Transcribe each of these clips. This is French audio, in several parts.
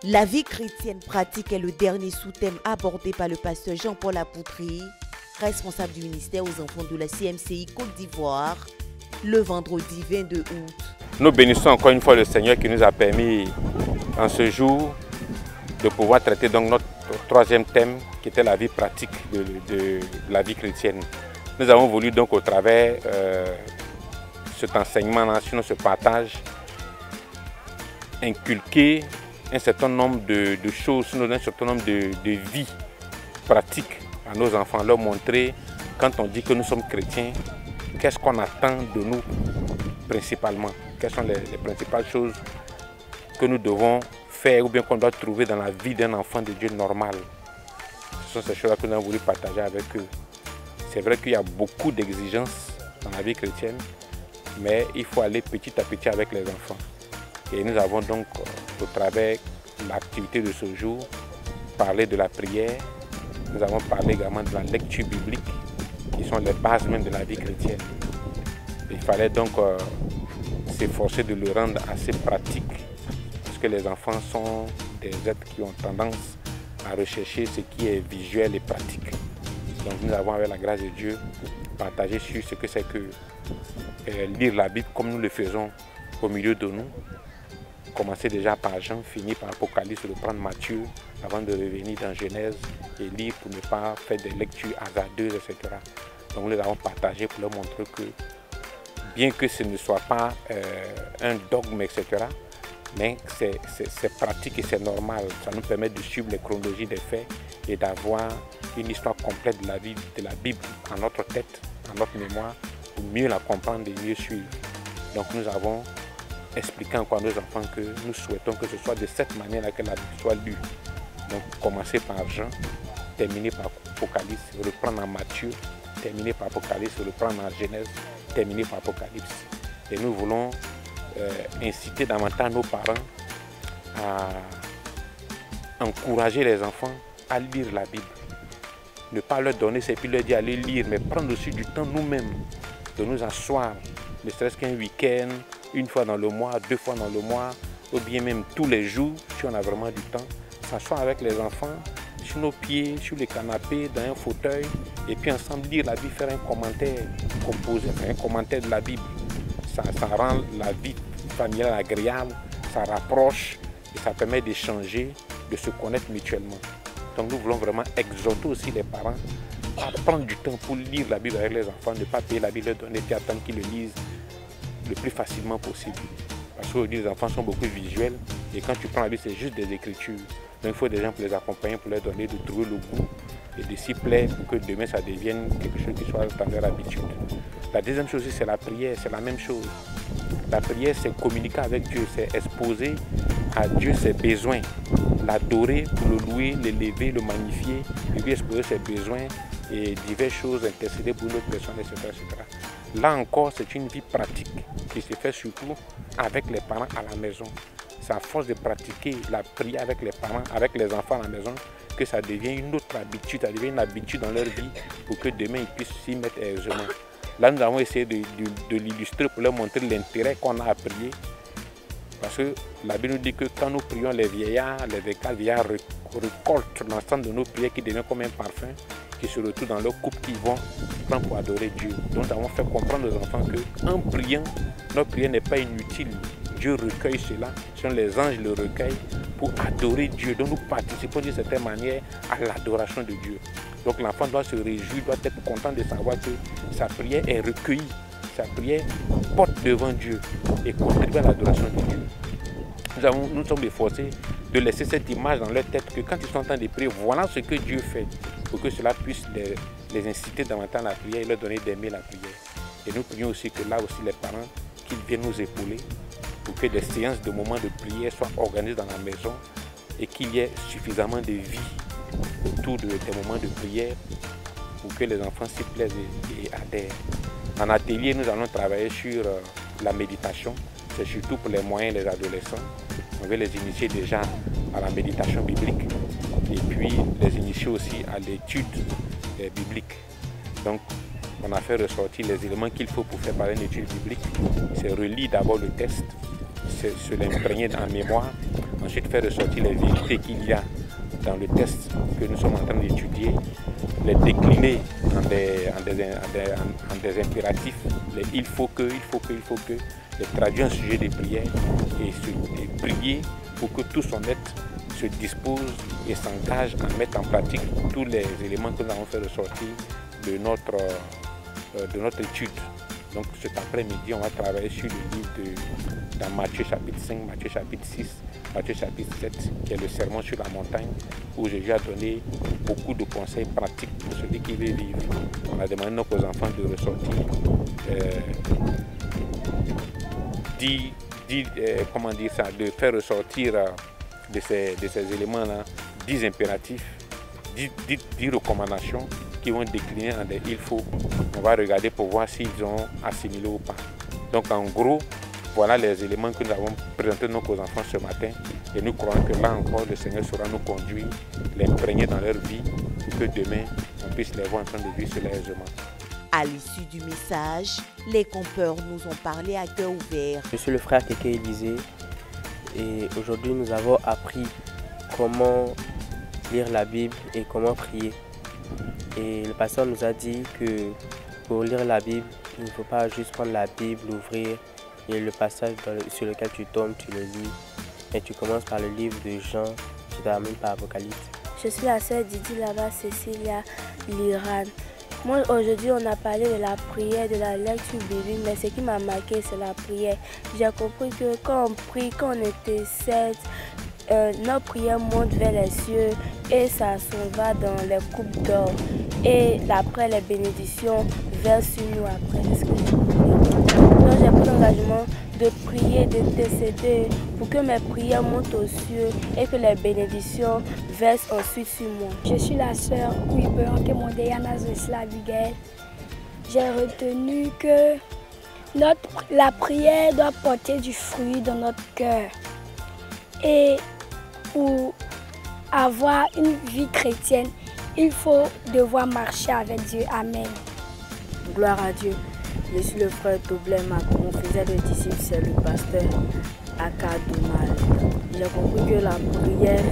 La vie chrétienne pratique est le dernier sous-thème abordé par le pasteur Jean-Paul Apoutri, responsable du ministère aux enfants de la CMCI Côte d'Ivoire, le vendredi 22 août. Nous bénissons encore une fois le Seigneur qui nous a permis en ce jour de pouvoir traiter donc notre troisième thème qui était la vie pratique de la vie chrétienne. Nous avons voulu donc au travers cet enseignement-là, sinon ce partage, inculquer un certain nombre de choses, un certain nombre de vies pratiques à nos enfants, leur montrer quand on dit que nous sommes chrétiens, qu'est-ce qu'on attend de nous principalement, quelles sont les principales choses que nous devons faire ou bien qu'on doit trouver dans la vie d'un enfant de Dieu normal. Ce sont ces choses-là que nous avons voulu partager avec eux. C'est vrai qu'il y a beaucoup d'exigences dans la vie chrétienne, mais il faut aller petit à petit avec les enfants. Et nous avons donc, au travers de l'activité de ce jour, parlé de la prière. Nous avons parlé également de la lecture biblique, qui sont les bases même de la vie chrétienne. Il fallait donc s'efforcer de le rendre assez pratique, parce que les enfants sont des êtres qui ont tendance à rechercher ce qui est visuel et pratique. Donc nous avons, avec la grâce de Dieu, partagé sur ce que c'est que lire la Bible comme nous le faisons au milieu de nous. Commencer déjà par Jean, finir par Apocalypse, reprendre Matthieu, avant de revenir dans Genèse et lire pour ne pas faire des lectures hasardeuses, etc. Donc nous les avons partagé pour leur montrer que, bien que ce ne soit pas un dogme, etc., mais c'est pratique et c'est normal. Ça nous permet de suivre les chronologies des faits et d'avoir une histoire complète de la vie de la Bible en notre tête, en notre mémoire, pour mieux la comprendre et mieux suivre. Donc nous avons expliqué encore à nos enfants que nous souhaitons que ce soit de cette manière-là que la Bible soit lue. Donc commencer par Jean, terminer par Apocalypse, reprendre en Matthieu, terminer par Apocalypse, reprendre en Genèse, terminer par Apocalypse. Et nous voulons inciter davantage nos parents à encourager les enfants à lire la Bible. Ne pas leur donner, c'est puis leur dire allez lire, mais prendre aussi du temps nous-mêmes, de nous asseoir, ne serait-ce qu'un week-end, une fois dans le mois, 2 fois dans le mois, ou bien même tous les jours, si on a vraiment du temps, s'asseoir avec les enfants, sur nos pieds, sur les canapés, dans un fauteuil, et puis ensemble lire la Bible, faire un commentaire composé, faire un commentaire de la Bible. Ça rend la vie familiale agréable, ça rapproche et ça permet d'échanger, de se connaître mutuellement. Donc nous voulons vraiment exhorter aussi les parents à prendre du temps pour lire la Bible avec les enfants, ne pas payer la Bible, leur donner et attendre qu'ils le lisent le plus facilement possible. Parce qu'aujourd'hui les enfants sont beaucoup visuels et quand tu prends la Bible, c'est juste des écritures. Donc il faut des gens pour les accompagner, pour leur donner de trouver le goût et de s'y plaire pour que demain ça devienne quelque chose qui soit dans leur habitude. La deuxième chose, c'est la prière, c'est la même chose. La prière, c'est communiquer avec Dieu, c'est exposer à Dieu ses besoins, l'adorer, le louer, l'élever, le magnifier, lui exposer ses besoins et diverses choses, intercéder pour l'autre personne, etc., etc. Là encore, c'est une vie pratique qui se fait surtout avec les parents à la maison. C'est à force de pratiquer la prière avec les parents, avec les enfants à la maison, que ça devient une autre habitude, ça devient une habitude dans leur vie pour que demain ils puissent s'y mettre aisément. Là, nous avons essayé de l'illustrer pour leur montrer l'intérêt qu'on a à prier. Parce que la Bible nous dit que quand nous prions, les vieillards récoltent l'ensemble de nos prières qui devient comme un parfum qui se retrouve dans leur coupe qui vont prendre pour adorer Dieu. Donc nous avons fait comprendre aux enfants qu'en priant, notre prière n'est pas inutile. Dieu recueille cela, ce sont les anges qui le recueillent pour adorer Dieu. Donc nous participons d'une certaine manière à l'adoration de Dieu. Donc l'enfant doit se réjouir, doit être content de savoir que sa prière est recueillie. Sa prière porte devant Dieu et contribue à l'adoration de Dieu. Nous sommes efforcés de laisser cette image dans leur tête que quand ils sont en train de prier, voilà ce que Dieu fait pour que cela puisse les inciter davantage à la prière et leur donner d'aimer la prière. Et nous prions aussi que là aussi les parents qu'ils viennent nous épauler pour que des séances de moments de prière soient organisées dans la maison et qu'il y ait suffisamment de vie autour de des moments de prière pour que les enfants s'y plaisent et adhèrent. En atelier, nous allons travailler sur la méditation. C'est surtout pour les moyens et les adolescents. On veut les initier déjà à la méditation biblique et puis les initier aussi à l'étude biblique. Donc, on a fait ressortir les éléments qu'il faut pour faire parler une étude biblique. C'est relire d'abord le texte, se l'imprégner en mémoire, ensuite faire ressortir les vérités qu'il y a dans le test que nous sommes en train d'étudier, les décliner en des impératifs, les il faut que, les traduire en sujet de prière et prier pour que tout son être se dispose et s'engage à mettre en pratique tous les éléments que nous avons fait ressortir de notre étude. Donc cet après-midi, on va travailler sur le livre dans Matthieu chapitre 5, Matthieu chapitre 6, Matthieu chapitre 7, qui est le sermon sur la montagne, où Jésus a donné beaucoup de conseils pratiques pour celui qui veut vivre. On a demandé donc aux enfants de ressortir de faire ressortir de ces éléments-là 10 impératifs, 10 recommandations qui vont décliner en des il faut. On va regarder pour voir s'ils ont assimilé ou pas. Donc en gros, voilà les éléments que nous avons présentés donc aux enfants ce matin. Et nous croyons que là encore, le Seigneur saura nous conduire, l'imprégner dans leur vie, pour que demain, on puisse les voir en train de vivre cela aisément. À l'issue du message, les campeurs nous ont parlé à cœur ouvert. Je suis le frère Keke Élisée et aujourd'hui nous avons appris comment lire la Bible et comment prier. Et le pasteur nous a dit que pour lire la Bible, il ne faut pas juste prendre la Bible, l'ouvrir et le passage sur lequel tu tombes, tu le lis. Mais tu commences par le livre de Jean, tu termines par Apocalypse. Je suis la sœur Didi Lava Cécilia Liran. Moi, aujourd'hui, on a parlé de la prière, de la lecture biblique, mais ce qui m'a marqué, c'est la prière. J'ai compris que quand on prie, quand on était 7, notre prière monte vers les cieux et ça s'en va dans les coupes d'or. Et après, les bénédictions versent sur nous après. Donc, j'ai pris l'engagement de prier, d'intercéder pour que mes prières montent aux cieux et que les bénédictions versent ensuite sur moi. Je suis la sœur Ouiberon Kemondeyana Zesla Abigail. J'ai retenu que la prière doit porter du fruit dans notre cœur. Et pour avoir une vie chrétienne, il faut devoir marcher avec Dieu. Amen. Gloire à Dieu. Je suis le frère Toblema. Mon frère de disciple, c'est le pasteur Akadomal. J'ai compris que la prière,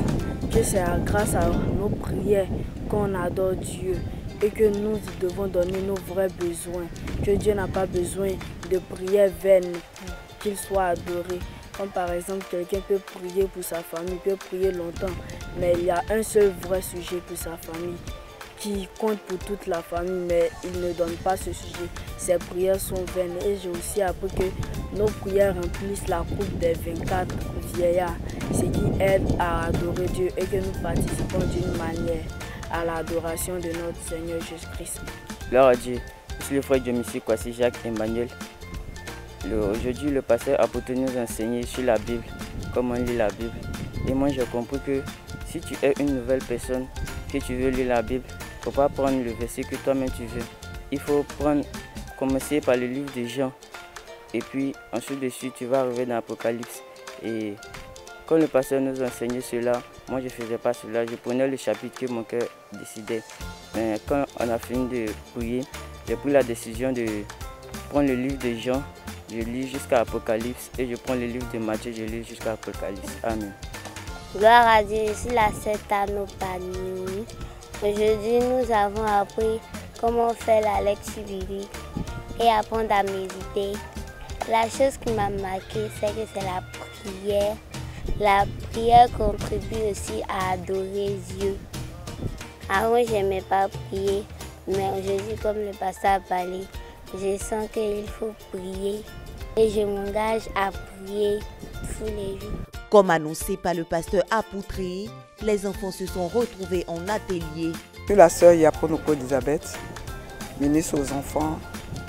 que c'est grâce à nos prières qu'on adore Dieu et que nous devons donner nos vrais besoins. Que Dieu n'a pas besoin de prières vaines pour qu'il soit adoré. Comme par exemple, quelqu'un peut prier pour sa famille, peut prier longtemps, mais il y a un seul vrai sujet pour sa famille qui compte pour toute la famille, mais il ne donne pas ce sujet. Ses prières sont vaines. Et j'ai aussi appris que nos prières remplissent la coupe des 24 vieillards, ce qui aide à adorer Dieu et que nous participons d'une manière à l'adoration de notre Seigneur Jésus-Christ. Gloire à Dieu. Je suis le frère de M. Kwasi Jacques Emmanuel. Aujourd'hui, le pasteur a voulu nous enseigner sur la Bible, comment lire la Bible. Et moi, j'ai compris que si tu es une nouvelle personne, que tu veux lire la Bible, il ne faut pas prendre le verset que toi-même tu veux. Il faut commencer par le livre de Jean. Et puis, ensuite de suite, tu vas arriver dans l'Apocalypse. Et quand le pasteur nous enseignait cela, moi, je ne faisais pas cela. Je prenais le chapitre que mon cœur décidait. Mais quand on a fini de prier, j'ai pris la décision de prendre le livre de Jean. Je lis jusqu'à Apocalypse et je prends le livre de Matthieu, je lis jusqu'à Apocalypse. Amen. Gloire à Dieu, je suis la sœur Tanopani. Aujourd'hui, nous avons appris comment faire la lecture biblique et apprendre à méditer. La chose qui m'a marqué, c'est que c'est la prière. La prière contribue aussi à adorer Dieu. Avant, je n'aimais pas prier, mais aujourd'hui, comme le pasteur a parlé, je sens qu'il faut prier et je m'engage à prier tous les jours. Comme annoncé par le pasteur Apoutri, les enfants se sont retrouvés en atelier. Je suis la sœur Yaponoko Elisabeth, ministre aux enfants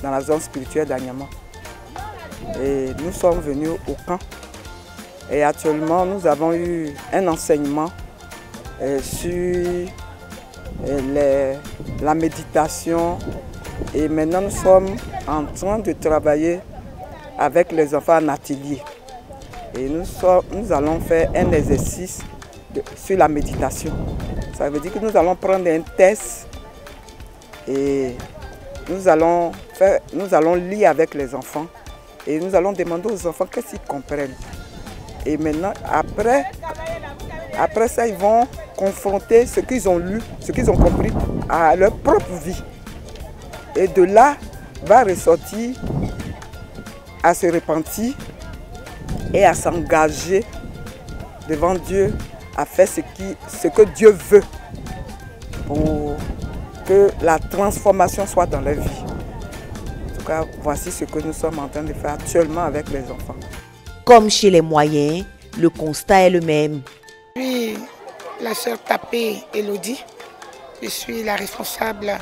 dans la zone spirituelle d'Anyama. Et nous sommes venus au camp. Et actuellement, nous avons eu un enseignement sur la méditation. Et maintenant, nous sommes en train de travailler avec les enfants en atelier. Et nous allons faire un exercice sur la méditation. Ça veut dire que nous allons prendre un test et nous allons lire avec les enfants. Et nous allons demander aux enfants qu'est-ce qu'ils comprennent. Et maintenant, après, Après ça, ils vont confronter ce qu'ils ont lu, ce qu'ils ont compris à leur propre vie. Et de là, va ressortir à se repentir et à s'engager devant Dieu à faire ce que Dieu veut pour que la transformation soit dans leur vie. En tout cas, voici ce que nous sommes en train de faire actuellement avec les enfants. Comme chez les moyens, le constat est le même. Je suis la sœur Tapé Elodie. Je suis la responsable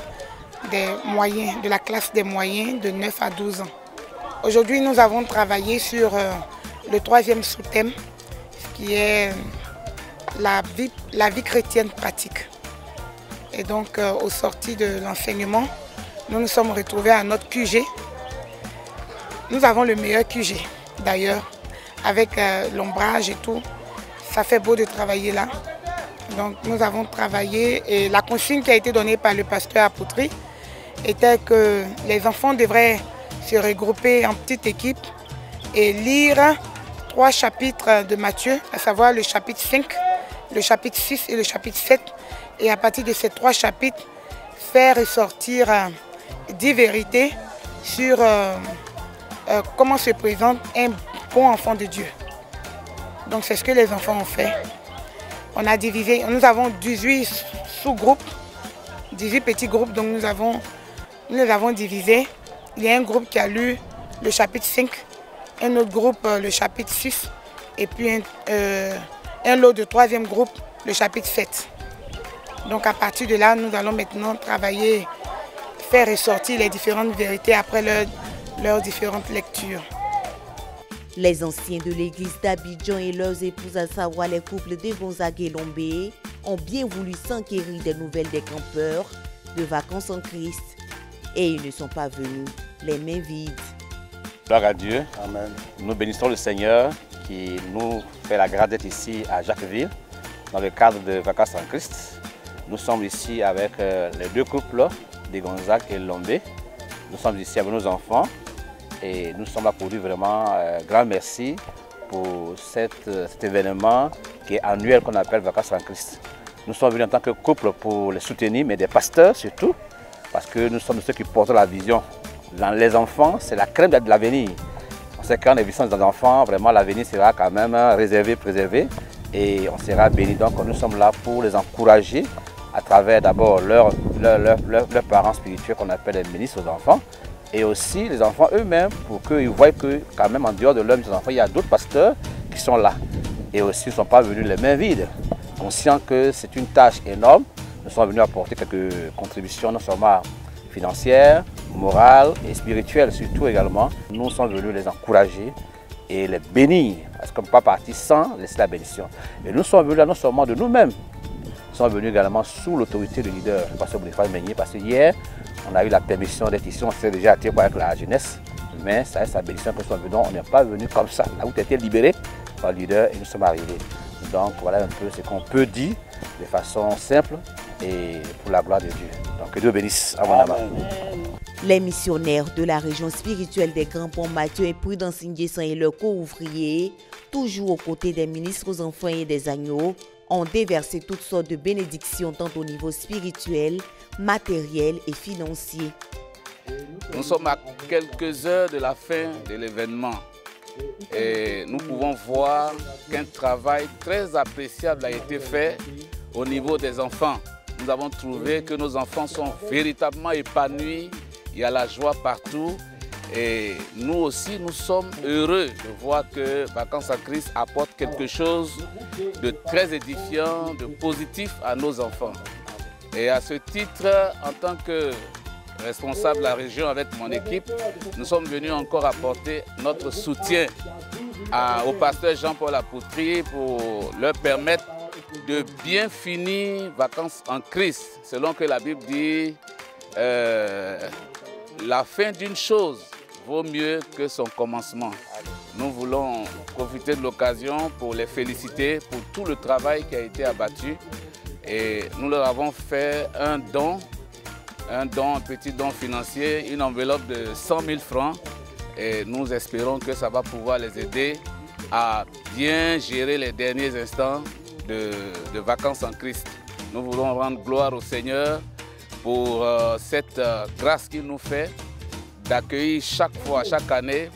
des moyens, de la classe des moyens de 9 à 12 ans. Aujourd'hui, nous avons travaillé sur le 3e sous-thème, qui est la vie chrétienne pratique. Et donc, au sorti de l'enseignement, nous nous sommes retrouvés à notre QG. Nous avons le meilleur QG, d'ailleurs, avec l'ombrage et tout. Ça fait beau de travailler là. Donc, nous avons travaillé et la consigne qui a été donnée par le pasteur à Poutry était que les enfants devraient se regrouper en petites équipes et lire 3 chapitres de Matthieu, à savoir le chapitre 5, le chapitre 6 et le chapitre 7. Et à partir de ces 3 chapitres, faire ressortir 10 vérités sur comment se présente un bon enfant de Dieu. Donc c'est ce que les enfants ont fait. On a divisé, nous avons 18 sous-groupes, 18 petits groupes, donc nous les avons divisés. Il y a un groupe qui a lu le chapitre 5, un autre groupe le chapitre 6, et puis un lot de 3e groupe, le chapitre 7. Donc à partir de là, nous allons maintenant travailler, faire ressortir les différentes vérités après leurs différentes lectures. Les anciens de l'église d'Abidjan et leurs épouses, à savoir les couples de Gonzague et Lombé, ont bien voulu s'enquérir des nouvelles des campeurs de vacances en Christ. Et ils ne sont pas venus les mains vides. Gloire à Dieu. Amen. Nous bénissons le Seigneur qui nous fait la grâce d'être ici à Jacquesville dans le cadre de vacances en Christ. Nous sommes ici avec les 2 couples de Gonzague et Lombé. Nous sommes ici avec nos enfants et nous sommes là pour dire vraiment grand merci pour cet événement qui est annuel qu'on appelle vacances en Christ. Nous sommes venus en tant que couple pour les soutenir, mais des pasteurs surtout, parce que nous sommes ceux qui portent la vision. Les enfants, c'est la crème de l'avenir. On sait qu'en investissant dans les enfants, vraiment l'avenir sera quand même réservé, préservé et on sera béni. Donc nous sommes là pour les encourager à travers d'abord leurs parents spirituels qu'on appelle les ministres aux enfants et aussi les enfants eux-mêmes pour qu'ils voient que quand même en dehors de leurs enfants, il y a d'autres pasteurs qui sont là et aussi ils ne sont pas venus les mains vides. Conscients que c'est une tâche énorme, nous sommes venus apporter quelques contributions non seulement financières, morales et spirituelles surtout également. Nous sommes venus les encourager et les bénir parce qu'on ne peut pas partir sans laisser la bénédiction. Et nous sommes venus là non seulement de nous-mêmes, nous sommes venus également sous l'autorité du leader, le pasteur Boniface Meignier, parce que hier, on a eu la permission d'être ici, on s'est déjà attiré avec la jeunesse, mais ça reste la bénédiction que nous sommes venus, on n'est pas venu comme ça. La route a été libérée par le leader et nous sommes arrivés. Donc voilà un peu ce qu'on peut dire de façon simple et pour la gloire de Dieu. Donc que Dieu bénisse abondamment. Les missionnaires de la région spirituelle des Grands Ponts, Mathieu et Prudence Nguessan et leurs co-ouvriers, toujours aux côtés des ministres aux enfants et des agneaux, ont déversé toutes sortes de bénédictions tant au niveau spirituel, matériel et financier. Nous sommes à quelques heures de la fin de l'événement et nous pouvons voir qu'un travail très appréciable a été fait au niveau des enfants. Nous avons trouvé que nos enfants sont véritablement épanouis, il y a la joie partout et nous aussi nous sommes heureux de voir que Vacances en Christ apporte quelque chose de très édifiant, de positif à nos enfants. Et à ce titre, en tant que responsable de la région avec mon équipe, nous sommes venus encore apporter notre soutien au pasteur Jean-Paul à Poutry pour leur permettre de bien finir Vacances en Christ. Selon que la Bible dit, la fin d'une chose vaut mieux que son commencement. Nous voulons profiter de l'occasion pour les féliciter pour tout le travail qui a été abattu. Et nous leur avons fait un petit don financier, une enveloppe de 100 000 francs. Et nous espérons que ça va pouvoir les aider à bien gérer les derniers instants de Vacances en Christ. Nous voulons rendre gloire au Seigneur pour cette grâce qu'il nous fait d'accueillir chaque année,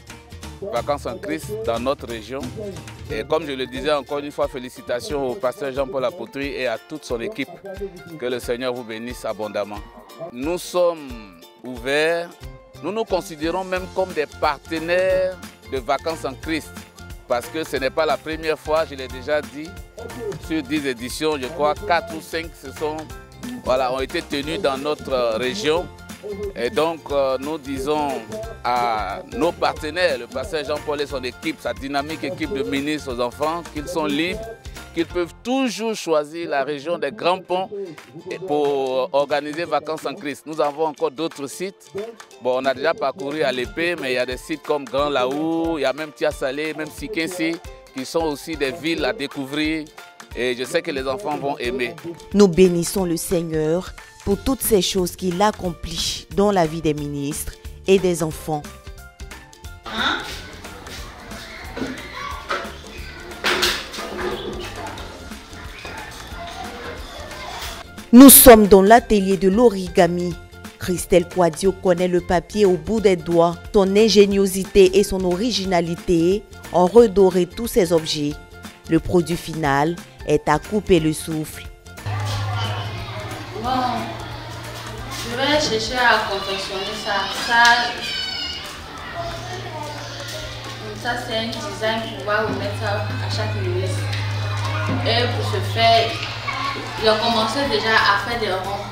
Vacances en Christ dans notre région. Et comme je le disais encore une fois, félicitations au pasteur Jean-Paul Apotry et à toute son équipe. Que le Seigneur vous bénisse abondamment. Nous sommes ouverts, nous nous considérons même comme des partenaires de Vacances en Christ. Parce que ce n'est pas la première fois, je l'ai déjà dit, sur 10 éditions, je crois 4 ou 5 ont été tenues dans notre région. Et donc nous disons à nos partenaires, le pasteur Jean-Paul et son équipe, sa dynamique équipe de ministres aux enfants, qu'ils sont libres, qu'ils peuvent toujours choisir la région des Grands Ponts pour organiser Vacances en Christ. Nous avons encore d'autres sites. Bon, on a déjà parcouru à l'épée, mais il y a des sites comme Grand Laou, il y a même Tia-Salé, même Sikensi, qui sont aussi des villes à découvrir. Et je sais que les enfants vont aimer. Nous bénissons le Seigneur pour toutes ces choses qu'il accomplit dans la vie des ministres et des enfants. Nous sommes dans l'atelier de l'origami. Christelle Quadio connaît le papier au bout des doigts. Son ingéniosité et son originalité ont redoré tous ces objets. Le produit final est à couper le souffle. Bon, je vais chercher à confectionner ça. Ça c'est un design qu'on va remettre ça à chaque ministre. Et pour ce faire, il a commencé déjà à faire des ronds.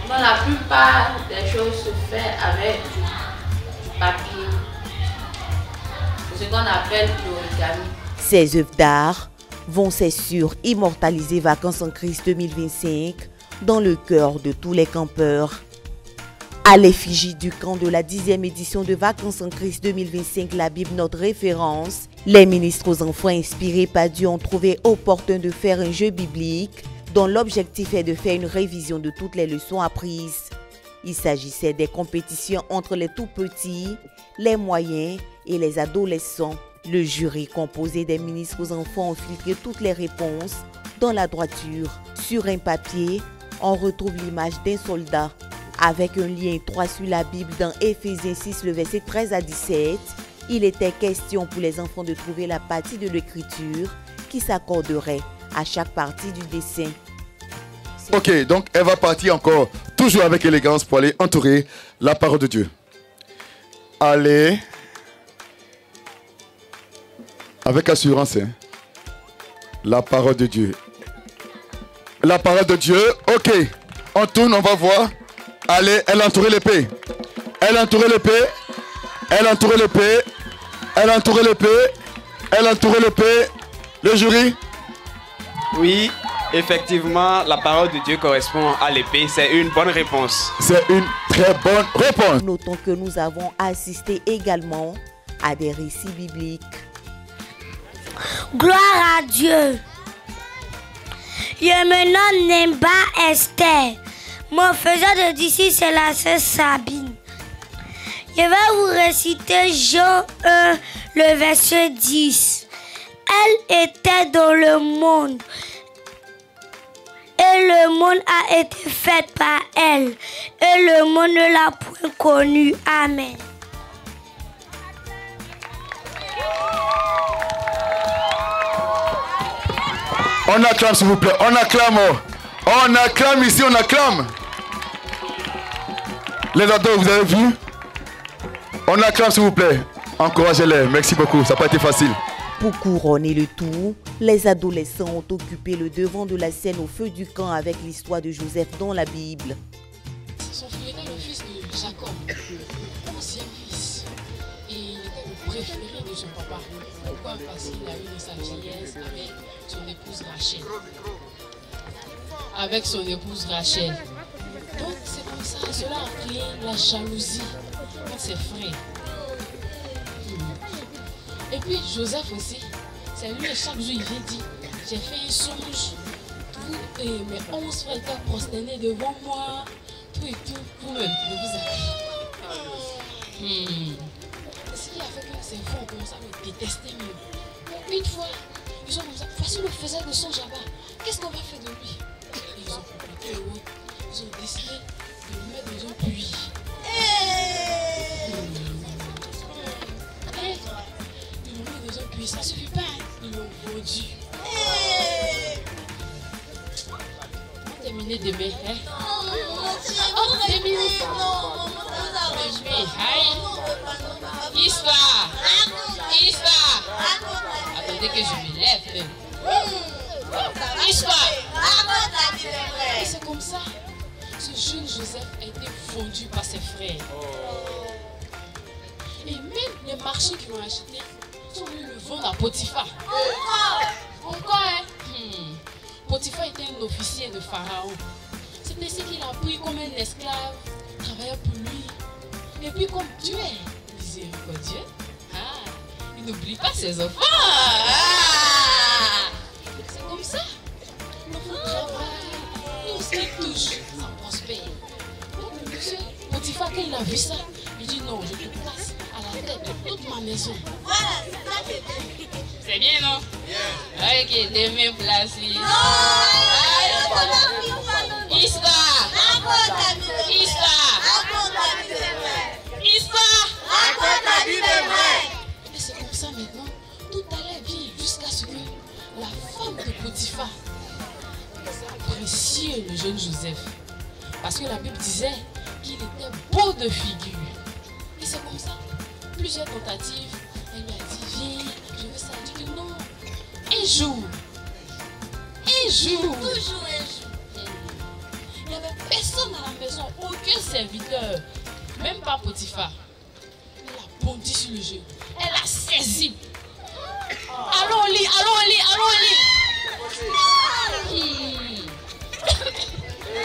Bon, la plupart des choses se font avec du papier. C'est ce qu'on appelle l'origami. Ces œuvres d'art vont, c'est sûr, immortaliser Vacances en Christ 2025 dans le cœur de tous les campeurs. À l'effigie du camp de la 10e édition de Vacances en Christ 2025, la Bible, notre référence, les ministres aux enfants inspirés par Dieu ont trouvé opportun de faire un jeu biblique dont l'objectif est de faire une révision de toutes les leçons apprises. Il s'agissait des compétitions entre les tout-petits, les moyens et les adolescents. Le jury composé des ministres aux enfants ont filtré toutes les réponses dans la droiture. Sur un papier, on retrouve l'image d'un soldat avec un lien étroit sur la Bible dans Éphésiens 6, le verset 13 à 17. Il était question pour les enfants de trouver la partie de l'écriture qui s'accorderait à chaque partie du dessin. Ok, donc elle va partir encore, toujours avec élégance, pour aller entourer la parole de Dieu. Allez, avec assurance, hein. La parole de Dieu. La parole de Dieu, ok. On tourne, on va voir. Allez, elle a entouré l'épée. Elle a entouré l'épée. Elle a entouré l'épée. Elle a entouré l'épée. Elle a entouré l'épée. Le jury? Oui, effectivement, la parole de Dieu correspond à l'épée. C'est une bonne réponse. C'est une très bonne réponse. Notons que nous avons assisté également à des récits bibliques. Gloire à Dieu. Je me nomme Nemba Esther. Mon faiseur de disciples, c'est la sœur Sabine. Je vais vous réciter Jean 1, le verset 10. Elle était dans le monde. Et le monde a été fait par elle. Et le monde ne l'a point connue. Amen. On acclame s'il vous plaît, on acclame. On acclame ici, on acclame. Les ados, vous avez vu? On acclame s'il vous plaît. Encouragez-les, merci beaucoup, ça n'a pas été facile. Pour couronner le tout, les adolescents ont occupé le devant de la scène au feu du camp avec l'histoire de Joseph dans la Bible. Son frère était le fils de Jacob, ancien fils. Et il était le préféré de son papa. Pourquoi? Parce qu'il a eu de sa vieillesse avec son épouse Rachel. Avec son épouse Rachel. Donc c'est comme ça, cela a créé la jalousie entre ses frères. Et puis Joseph aussi, c'est lui chaque jour il vient dire, j'ai fait un songe, tous mes 11 frères étaient prosternés devant moi, tout et tout, pour me vous ce qui a fait que ces frères ont commencé à me détester mieux. Une fois, ils ont commencé à Voici le faiseur de son Jabba. Qu'est-ce qu'on va faire de lui? Ils ont complété le rôle. Ils ont décidé de le mettre dans un puits. Ils l'ont mis dans un puits, ça ne suffit pas. Ils l'ont vendu. On va terminer demain. Hein? Oh, terminé. Histoire. Attendez que je me lève. Histoire. Et c'est comme ça. Ce jeune Joseph a été vendu par ses frères. Et même les marchands qui l'ont acheté sont venus le vendre à Potiphar. Encore, hein? Potiphar était un officier de Pharaon. C'est ainsi qu'il a pris comme un esclave, travaillait pour lui. Et puis comme Dieu est miséricordieux, il n'oublie pas ses enfants. C'est comme ça. L'enfant travaille, et aussi touche, ça prospère. Donc le monsieur Potiphar, quand il a vu ça, il dit non, je te place à la tête de toute ma maison. C'est bien, non? Ok, demain place. Histoire. Et c'est comme ça maintenant, tout allait bien jusqu'à ce que la femme de Potiphar appréciait le jeune Joseph. Parce que la Bible disait qu'il était beau de figure. Et c'est comme ça, plusieurs tentatives, elle lui a dit viens, je veux ça. Elle dit non. Un jour. Toujours un jour. Il n'y avait personne à la maison, aucun serviteur, même pas Potiphar. Elle a bondi sur le jeu, elle a saisi. Allons au lit.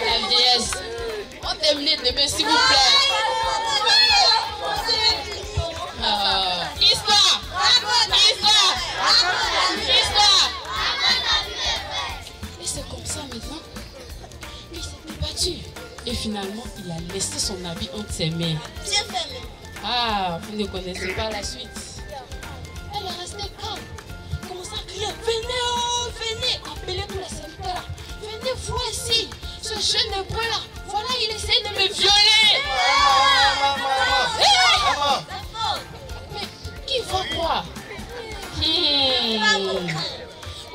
La vieillesse, on termine demain s'il vous plaît. Histoire. Et c'est comme ça maintenant. Il s'était battu. Et finalement, il a laissé son habit entre ses mains. Ah, vous ne connaissez pas la suite. Elle est restée calme. Commence à crier, venez, appelez tous les serviteurs là. Venez voir ici, ce jeune hébreu là. Voilà, il essaie de me violer. Mais qui va croire?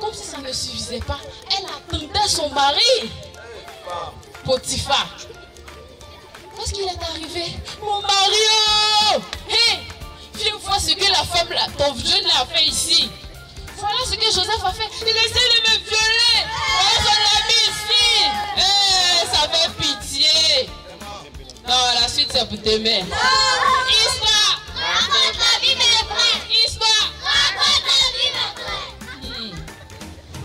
Comme si ça ne suffisait pas, elle attendait son mari, Potiphar. Lorsqu'il est arrivé, mon mari, viens voir ce que la femme, ton jeune a fait ici. Voilà ce que Joseph a fait. Il essaie de me violer. Oh, son ami ici. Ça fait pitié. Non, la suite c'est pour demain. Histoire. Raconte la vie de mes frères. Histoire. Raconte la vie de mes frères.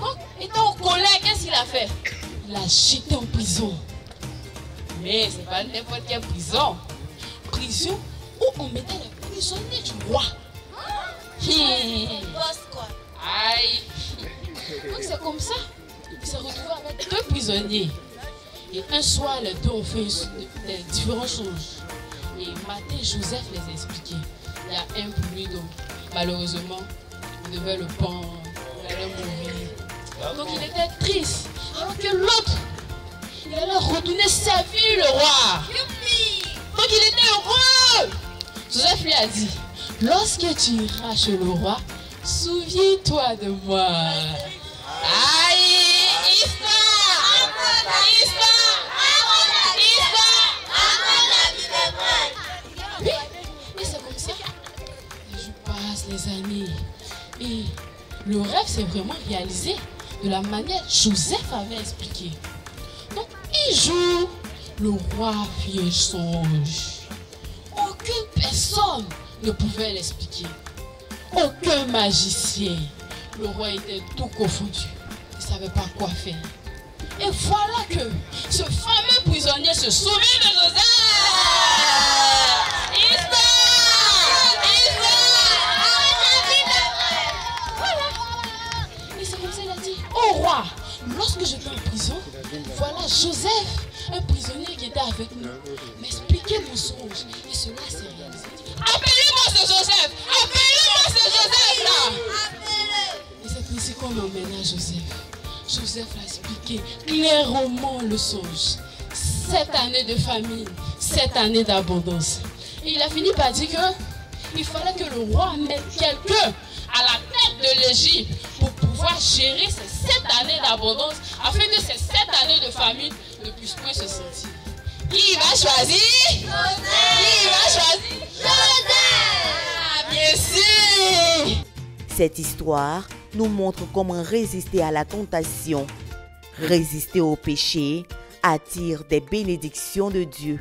Donc, étant en colère, qu'est-ce qu'il a fait? Il l'a jeté en prison. Mais c'est pas n'importe quelle prison. Prison où on mettait les prisonniers du roi. Aïe. Donc c'est comme ça. Il s'est retrouvé avec deux prisonniers. Et un soir, les deux ont fait des différentes choses. Et matin, Joseph les a expliqué. Il y a un pour lui, donc malheureusement, il devait le pendre, il allait mourir. Donc il était triste. Alors que l'autre, il allait retourner servir le roi. Donc il était heureux. Joseph lui a dit, lorsque tu iras chez le roi, souviens-toi de moi. Aïe, oui, et c'est comme ça. Les jours passent, les années. Et le rêve s'est vraiment réalisé de la manière que Joseph avait expliqué. Donc, un jour, le roi fit un songe. Aucune personne ne pouvait l'expliquer. Aucun magicien. Le roi était tout confondu. Il ne savait pas quoi faire. Et voilà que ce fameux prisonnier se souvient de Joseph. Voilà. Et c'est comme ça qu'il a dit, oh roi, lorsque j'étais en prison, voilà Joseph, un prisonnier qui était avec nous, m'expliquait mon songe. Et cela s'est réalisé. Appelez-moi ce Joseph! Appelez-moi ce Joseph là! Et c'est ainsi qu'on emmena Joseph, Joseph a expliqué clairement le songe. 7 années de famine, 7 années d'abondance. Et il a fini par dire qu'il fallait que le roi mette quelqu'un à la tête de l'Égypte pour pouvoir gérer ces 7 années d'abondance afin que ces 7 années de famine ne puissent point se sentir. Qui va choisir? Joseph! Qui va choisir? Joseph! Bien sûr! Cette histoire nous montre comment résister à la tentation. Résister au péché attire des bénédictions de Dieu.